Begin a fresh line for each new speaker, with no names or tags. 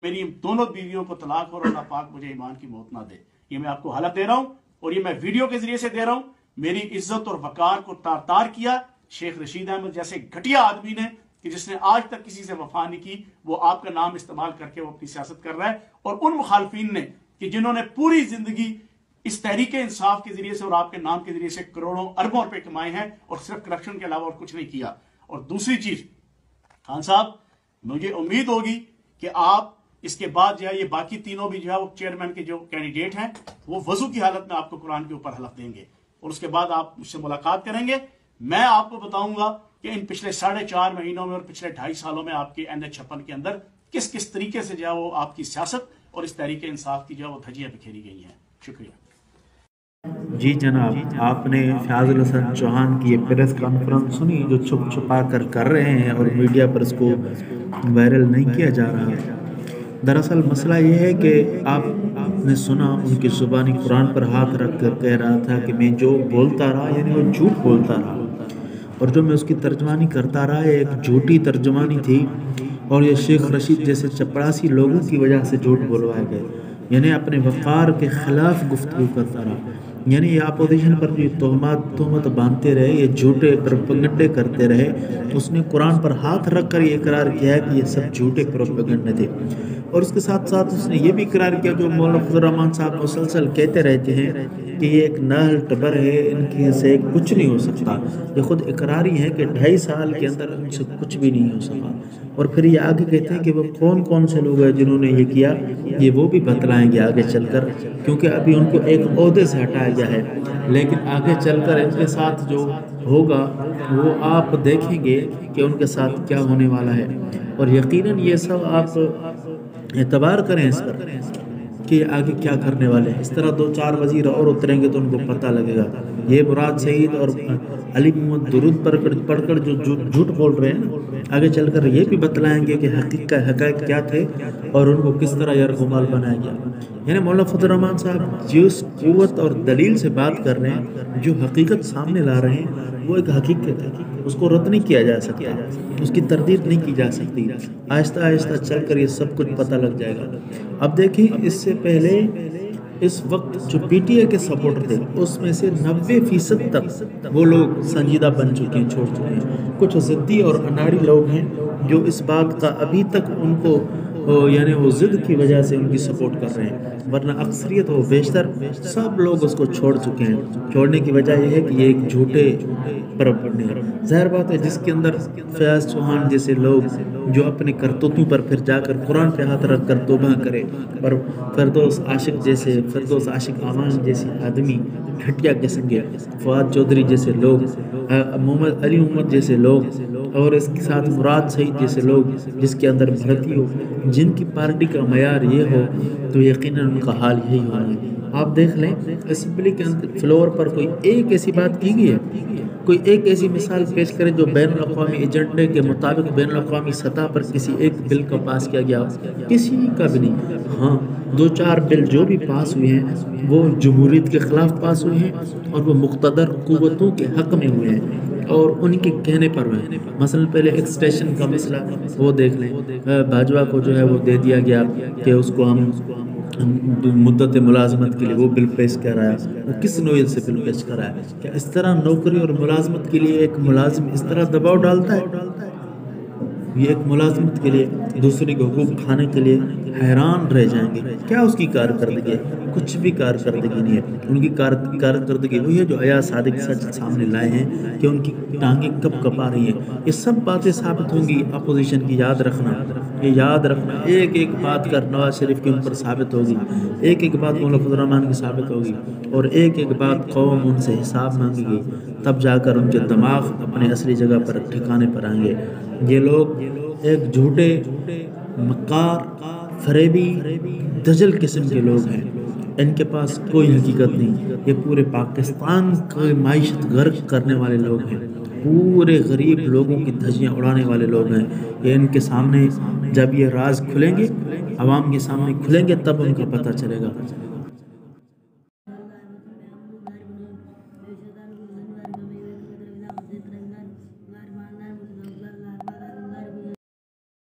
मेरी दोनों बीवियों को तलाक और अल्लाह पाक मुझे ईमान की मौत ना दे। ये मैं आपको हालत दे रहा हूं और ये मैं वीडियो के जरिए से दे रहा हूं। मेरी इज्जत और वकार को तार तार किया शेख रशीद अहमद जैसे घटिया आदमी ने कि जिसने आज तक किसी से वफा नहीं की। वो आपका नाम इस्तेमाल करके वो अपनी सियासत कर रहा है। और उन मुखालफिन ने कि जिन्होंने पूरी जिंदगी इस तहरीक इंसाफ के जरिए से और आपके नाम के जरिए से करोड़ों अरबों रुपए कमाए हैं और सिर्फ करप्शन के अलावा और कुछ नहीं किया। और दूसरी चीज, खान साहब, मुझे उम्मीद होगी कि आप इसके बाद जो है ये बाकी तीनों भी जो है वो चेयरमैन के जो कैंडिडेट हैं वो वजू की हालत में आपको कुरान के ऊपर हलफ देंगे और उसके बाद आप मुझसे मुलाकात करेंगे। मैं आपको बताऊंगा कि इन पिछले 4.5 महीनों में और पिछले 2.5 सालों में आपके NH56 के अंदर किस किस तरीके से जो है वो आपकी सियासत और इस तहरीक इंसाफ की जो है वो धज्जियां बिखेरी गई हैं। शुक्रिया।
जी जनाब, आपने फयाजुल हसन चौहान की ये प्रेस कॉन्फ्रेंस सुनी जो छुप छुपा कर रहे हैं और मीडिया पर इसको वायरल नहीं किया जा रहा है। दरअसल मसला ये है कि आपने सुना उनकी ज़ुबानी कुरान पर हाथ रख कर कह रहा था कि मैं जो बोलता रहा यानी वो झूठ बोलता रहा और जो मैं उसकी तर्जमानी करता रहा एक झूठी तर्जमानी थी और ये शेख रशीद जैसे चपरासी लोगों की वजह से झूठ बोलवाए गए, यानी अपने वक़ार के ख़िलाफ़ गुफ्तगू करता रहा। यानी ये अपोजिशन पर जो तोहमत बांधते रहे, ये झूठे प्रोपेगेंडे करते रहे। उसने कुरान पर हाथ रख कर ये इकरार किया है कि ये सब झूठे प्रोपेगेंडे थे और उसके साथ साथ उसने ये भी इकरार किया जो मौलाना फजल रहमान साहब मुसलसल कहते रहते हैं कि ये एक नाहल टबर है, इनकी से कुछ नहीं हो सकता। ये खुद इकरारी है कि 2.5 साल के अंदर उनसे कुछ भी नहीं हो सका। और फिर ये आगे कहते हैं कि वो कौन कौन से लोग हैं जिन्होंने ये किया, ये वो भी बतलाएंगे आगे चलकर, क्योंकि अभी उनको एक ओहदे से हटाया गया है। लेकिन आगे चलकर इनके साथ जो होगा वो आप देखेंगे कि उनके साथ क्या होने वाला है। और यकीनन ये सब आप एतबार करें इस पर कि आगे क्या करने वाले हैं। इस तरह 2-4 वजीर और उतरेंगे तो उनको पता लगेगा। ये मुराद सईद और अली मोहम्मद दुरूद पर पढ़कर जो झूठ बोल रहे हैं, आगे चलकर ये भी बतलाएंगे कि हक़ाइक़ क्या थे और उनको किस तरह यरगुमाल बनाया गया। यानी मौलाना फजल रहमान साहब जिस क़ुव्वत और दलील से बात कर रहे हैं, जो हकीकत सामने ला रहे हैं, वो एक हकीकत है, उसको रद्द नहीं किया जा सकता, उसकी तरदीद नहीं की जा सकती। आहिस्ता आहिस्ता चल कर ये सब कुछ पता लग जाएगा। अब देखिए, इससे पहले इस वक्त जो PTI के सपोर्टर थे उसमें से 90% तक वो लोग संजीदा बन चुके हैं, छोड़ चुके हैं। कुछ ज़िद्दी और अनाड़ी लोग हैं जो इस बात का अभी तक उनको यानी वो ज़िद की वजह से उनकी सपोर्ट कर रहे हैं, वरना अक्सरियत वो बेशतर सब लोग उसको छोड़ चुके हैं। छोड़ने की वजह यह है कि ये एक झूठे परपड़ने हैं। ज़ाहिर बात है, जिसके अंदर फयाज चौहान जैसे लोग जो अपने करतूतों पर फिर जाकर कुरान पे हाथ रख कर तौबा करे, और फिरदौस आशिक आमान जैसे आदमी, घटिया किस्म के फवाद चौधरी जैसे लोग, मोहम्मद अली मोहम्मद जैसे लोग और इसके साथ मुराद सईद जैसे लोग जिसके अंदर भर्ती हो, जिनकी पार्टी का मयार ये हो, तो यकीनन उनका हाल यही होना है। आप देख लें, असेंबली के फ्लोर पर कोई एक ऐसी बात की गई है, कोई एक ऐसी मिसाल पेश करें जो बैन अक़वामी एजेंडे के मुताबिक बैन अक़वामी सतह पर किसी एक बिल को पास किया गया, किसी का भी नहीं। हाँ, 2-4 बिल जो भी पास हुए हैं वो जमहूरियत के ख़िलाफ़ पास हुए हैं और वो मुक़्तदर क़ुव्वतों के हक़ में हुए हैं और उनके कहने पर हुए हैं। मसलन पहले एक्सटेंशन का मसला वो देख लें, भाजपा को जो है वो दे दिया गया कि उसको हम मुद्दत मुलाजमत के लिए वो बिल पेश कर रहा है। वो किस नोयत से बिल पेश कर रहा है? क्या इस तरह नौकरी और मुलाजमत के लिए एक मुलाजिम इस तरह दबाव डालता है? ये एक मुलाजमत के लिए दूसरे के हुकूक खाने के लिए हैरान रह जाएंगे। क्या उसकी कारकर्दगी है? कुछ भी कारकर्दगी नहीं है। उनकी कारकर्दगी वही है जो अयाज सादिक सच सामने लाए हैं कि उनकी टांगें कब कपा रही हैं। ये सब बातें साबित होंगी अपोजिशन की। याद रखना, ये याद रखना, एक एक बात कर नवाज शरीफ के ऊपर साबित होगी, एक एक बात मौलाना फजल रहमान की साबित होगी और एक एक बात कौम उनसे हिसाब मांगेगी। तब जाकर उनके दिमाग अपने असली जगह पर ठिकाने पर आएंगे। ये लोग एक झूठे, मक्कार, फरेबी, दजल किस्म के लोग हैं। इनके पास कोई हकीकत नहीं। ये पूरे पाकिस्तान की माइशत गर्क करने वाले लोग हैं, पूरे गरीब लोगों की धज्जियां उड़ाने वाले लोग हैं। ये इनके सामने जब ये राज खुलेंगे, आवाम के सामने खुलेंगे, तब उनका पता चलेगा।